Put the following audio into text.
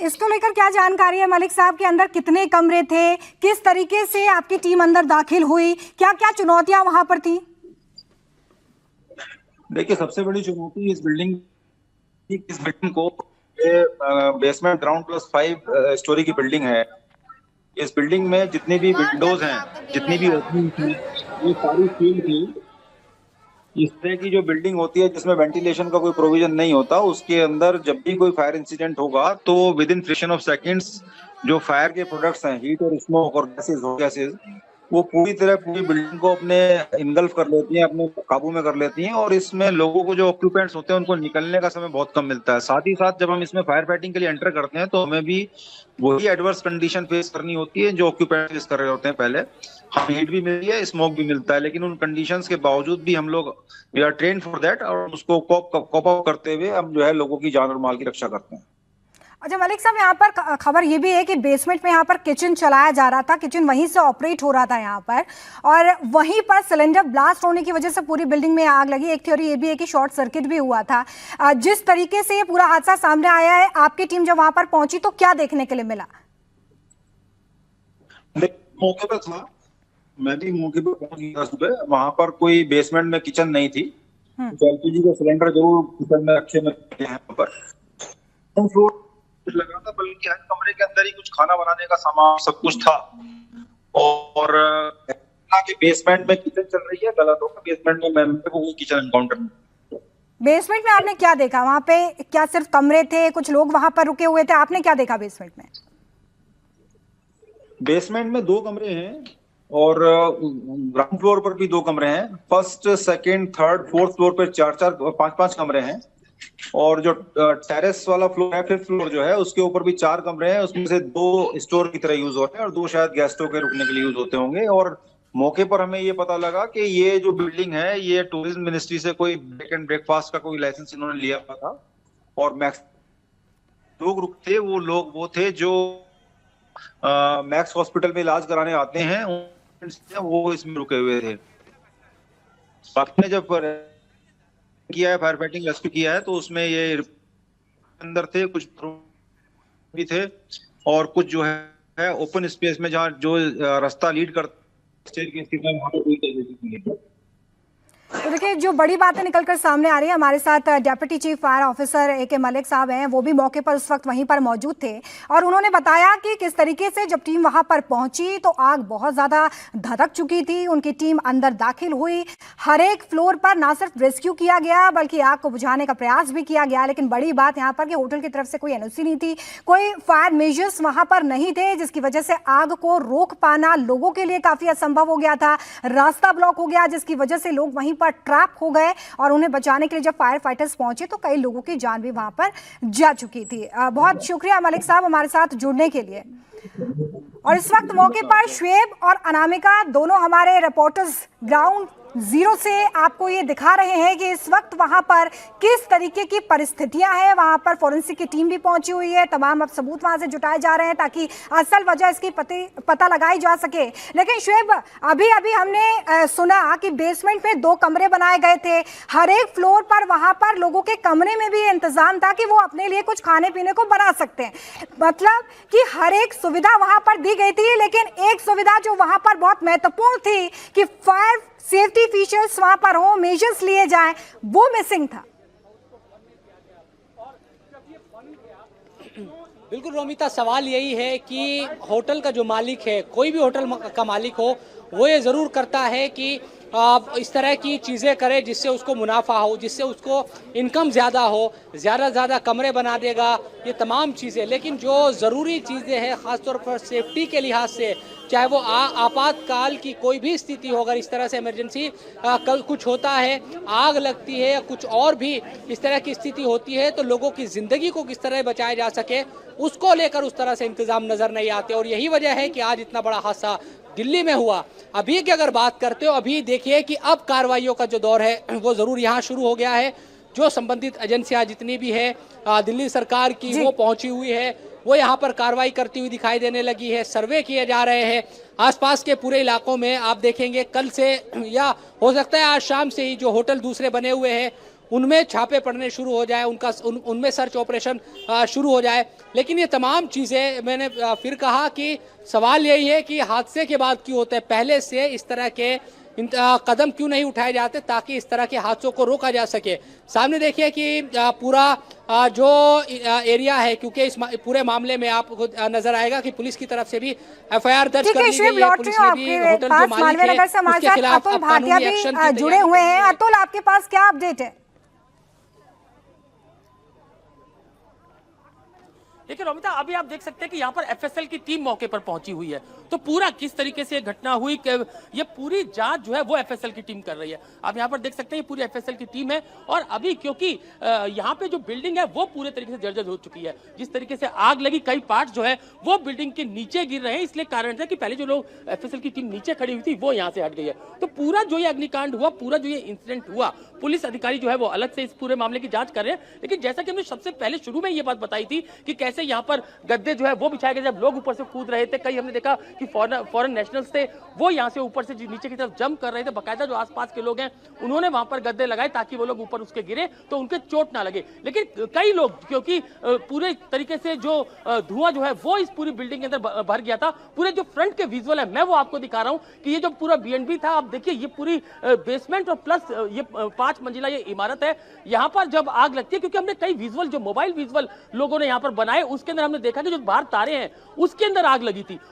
इसको लेकर क्या जानकारी है मलिक साहब के अंदर कितने कमरे थे, किस तरीके से आपकी टीम अंदर दाखिल हुई, क्या क्या चुनौतियां वहां पर थी? देखिए, सबसे बड़ी चुनौती इस बिल्डिंग को बेसमेंट ग्राउंड प्लस 5 स्टोरी की बिल्डिंग है। इस बिल्डिंग में जितनी भी विंडोज हैं, जितनी भी ओपनिंग थी, ये सारी सील थी। इस तरह की जो बिल्डिंग होती है जिसमें वेंटिलेशन का कोई प्रोविजन नहीं होता, उसके अंदर जब भी कोई फायर इंसिडेंट होगा तो with in fraction of seconds जो फायर के प्रोडक्ट्स हैं, हीट और स्मोक और गैसेज, वो पूरी बिल्डिंग को अपने इनगल्फ कर लेती हैं, अपने काबू में कर लेती हैं। और इसमें लोगों को, जो ऑक्यूपेंट्स होते हैं, उनको निकलने का समय बहुत कम मिलता है। साथ ही साथ जब हम इसमें फायर फाइटिंग के लिए एंटर करते हैं तो हमें भी वही एडवर्स कंडीशन फेस करनी होती है जो ऑक्यूपेंट फेस कर रहे होते हैं। पहले हम हीट भी मिलती है, स्मोक भी मिलता है, लेकिन उन कंडीशंस के बावजूद भी हम लोग we are train for that, और उसको कॉप अप करते हुए हम जो है लोगों की जान और माल की रक्षा करते हैं। अच्छा मलिक साहब, यहाँ पर खबर ये भी है कि बेसमेंट में यहाँ पर किचन चलाया जा रहा था, किचन वहीं से ऑपरेट हो रहा था यहाँ पर, और वहीं पर सिलेंडर ब्लास्ट होने की वजह से पूरी बिल्डिंग में आग लगी। एक थ्योरी ये भी है कि शॉर्ट सर्किट भी हुआ था। जिस तरीके से ये पूरा हादसा सामने आया है, आपकी टीम जब वहां पर पहुंची तो क्या देखने के लिए मिला? मौके पर था, मैं भी मौके पर पहुंच गया सुबह। वहां पर कोई बेसमेंट में किचन नहीं थी, एलपीजी का सिलेंडर जरूर किचन में रखे हैं पर फ्लोर लगा था, बल्कि हर कमरे के अंदर ही कुछ खाना बनाने का सामान सब कुछ था। और के बेसमेंट में किचन चल रही है, गलत होगा। बेसमेंट में मेंबर को किचन एनकाउंटर। बेसमेंट में आपने क्या देखा? वहां पे क्या सिर्फ कमरे थे, कुछ लोग वहां पर रुके हुए थे? आपने क्या देखा बेसमेंट में? बेसमेंट में 2 कमरे हैं और ग्राउंड फ्लोर पर भी 2 कमरे हैं। First, second, third, fourth floor पर 4-4, 5-5 कमरे हैं। और जो टेरेस वाला फ्लोर है, 5th फ्लोर जो है, उसके ऊपर भी 4 कमरे हैं। उसमें से 2 स्टोर की तरह यूज होते हैं और 2 शायद गेस्टों के रुकने के लिए यूज होते होंगे। और मौके पर हमें ये पता लगा कि ये जो बिल्डिंग है, ये टूरिज्म मिनिस्ट्री से कोई ब्रेक एंड ब्रेकफास्ट का कोई लाइसेंस इन्होंने लिया हुआ था। और मैक्स लोग रुकते, वो लोग वो थे जो मैक्स हॉस्पिटल में इलाज कराने आते हैं, वो इसमें रुके हुए थे। बाकी ने जब किया है, फायर फाइटिंग रेस्क्यू किया है, तो उसमें ये अंदर थे, कुछ भी थे, और कुछ जो है ओपन स्पेस में जहाँ जो रास्ता लीड करता है वहां पर कोई। तो देखिए, जो बड़ी बातें निकलकर सामने आ रही है, हमारे साथ डेप्यूटी चीफ फायर ऑफिसर ए के मलिक साहब हैं। वो भी मौके पर उस वक्त वहीं पर मौजूद थे और उन्होंने बताया कि किस तरीके से जब टीम वहां पर पहुंची तो आग बहुत ज़्यादा धधक चुकी थी। उनकी टीम अंदर दाखिल हुई, हर एक फ्लोर पर ना सिर्फ रेस्क्यू किया गया बल्कि आग को बुझाने का प्रयास भी किया गया। लेकिन बड़ी बात यहाँ पर कि होटल की तरफ से कोई एनओसी नहीं थी, कोई फायर मेजर्स वहां पर नहीं थे, जिसकी वजह से आग को रोक पाना लोगों के लिए काफ़ी असंभव हो गया था। रास्ता ब्लॉक हो गया, जिसकी वजह से लोग वहीं पर ट्रैप हो गए और उन्हें बचाने के लिए जब फायर फाइटर्स पहुंचे तो कई लोगों की जान भी वहां पर जा चुकी थी। बहुत शुक्रिया मलिक साहब हमारे साथ जुड़ने के लिए। और इस वक्त मौके पर शुएब और अनामिका दोनों हमारे रिपोर्टर्स ग्राउंड जीरो से आपको ये दिखा रहे हैं कि इस वक्त वहां पर किस तरीके की परिस्थितियां हैं। वहां पर फोरेंसिक की टीम भी पहुंची हुई है, तमाम अब सबूत वहां से जुटाए जा रहे हैं ताकि असल वजह इसकी पता लगाई जा सके। लेकिन शुएब, अभी अभी हमने सुना कि बेसमेंट में 2 कमरे बनाए गए थे, हर एक फ्लोर पर वहां पर लोगों के कमरे में भी इंतजाम था कि वो अपने लिए कुछ खाने पीने को बना सकते हैं। मतलब कि हर एक सुविधा वहां पर दी गई थी, लेकिन एक सुविधा जो वहां पर बहुत महत्वपूर्ण थी कि फायर सेफ्टी फीचर्स वहां पर हो, मेजर्स लिए जाएं, वो मिसिंग था। बिल्कुल रोमिता, सवाल यही है कि होटल का जो मालिक है, कोई भी होटल का मालिक हो, वो ये जरूर करता है कि इस तरह की चीज़ें करे जिससे उसको मुनाफा हो, जिससे उसको इनकम ज़्यादा हो, ज़्यादा कमरे बना देगा, ये तमाम चीज़ें। लेकिन जो ज़रूरी चीज़ें हैं, ख़ासतौर पर सेफ्टी के लिहाज से, चाहे वो आपातकाल की कोई भी स्थिति हो, अगर इस तरह से इमरजेंसी कल कुछ होता है, आग लगती है या कुछ और भी इस तरह की स्थिति होती है, तो लोगों की ज़िंदगी को किस तरह बचाया जा सके, उसको लेकर उस तरह से इंतज़ाम नज़र नहीं आते। और यही वजह है कि आज इतना बड़ा हादसा दिल्ली में हुआ। अभी की अगर बात करते हो, अभी देखिए कि अब कार्रवाइयों का जो दौर है वो ज़रूर यहाँ शुरू हो गया है। जो संबंधित एजेंसियाँ जितनी भी है दिल्ली सरकार की, वो पहुँची हुई है, वो यहाँ पर कार्रवाई करती हुई दिखाई देने लगी है। सर्वे किए जा रहे हैं आसपास के पूरे इलाकों में। आप देखेंगे कल से या हो सकता है आज शाम से ही जो होटल दूसरे बने हुए हैं उनमें छापे पड़ने शुरू हो जाए, उनमें सर्च ऑपरेशन शुरू हो जाए। लेकिन ये तमाम चीज़ें, मैंने फिर कहा कि सवाल यही है कि हादसे के बाद क्यों होते हैं, पहले से इस तरह के कदम क्यों नहीं उठाए जाते ताकि इस तरह के हादसों को रोका जा सके। सामने देखिए कि पूरा जो एरिया है, क्योंकि इस पूरे मामले में आपको नजर आएगा कि पुलिस की तरफ से भी एफआईआर दर्ज कर ली गई है। पुलिस ने भी होटल जो मालिक है उसके खिलाफ कानूनी एक्शन की जुड़े हुए हैं। अतुल, आपके पास क्या अपडेट है? देखिए रोमिता, अभी आप देख सकते हैं कि यहाँ पर एफएसएल की टीम मौके पर पहुंची हुई है। तो पूरा किस तरीके से घटना हुई, ये पूरी जांच जो है वो एफएसएल की टीम कर रही है। आप यहाँ पर देख सकते हैं ये पूरी एफएसएल की टीम है। और अभी क्योंकि यहाँ पे जो बिल्डिंग है वो पूरे तरीके से जर्जर हो चुकी है, जिस तरीके से आग लगी, कई पार्ट जो है वो बिल्डिंग के नीचे गिर रहे हैं। इसलिए कारण था कि पहले जो लोग एफएसएल की टीम नीचे खड़ी हुई थी वो यहाँ से हट गई है। तो पूरा जो ये अग्निकांड हुआ, पूरा जो ये इंसिडेंट हुआ, पुलिस अधिकारी जो है वो अलग से इस पूरे मामले की जांच कर रहे हैं। लेकिन जैसा कि हमने सबसे पहले शुरू में ये बात बताई थी कि कैसे यहाँ पर गद्दे जो है वो बिछाए गए, जब लोग ऊपर से कूद रहे थे। कई हमने देखा कि फॉरेन नेशनल्स थे, वो यहाँ से ऊपर से नीचे की तरफ जंप कर रहे थे। बाकायदा जो आसपास के लोग हैं उन्होंने वहां पर गद्दे लगाए ताकि वो लोग ऊपर उसके गिरे तो उनके चोट ना लगे। लेकिन कई लोग, क्योंकि पूरे तरीके से जो धुआं जो है वो इस पूरी बिल्डिंग के अंदर भर गया था। पूरे जो फ्रंट के विजुअल है मैं वो आपको दिखा रहा हूँ कि ये जो पूरा बीएनबी था, आप देखिए ये पूरी बेसमेंट और प्लस ये 5 मंजिला ये इमारत है। यहाँ पर जब आग लगती है, क्योंकि हमने कई विजुअल, जो मोबाइल विजुअल लोगों ने यहाँ पर बनाए, उसके अंदर हमने देखा कि जो बाहर तारे हैं उसके अंदर आग लगी थी।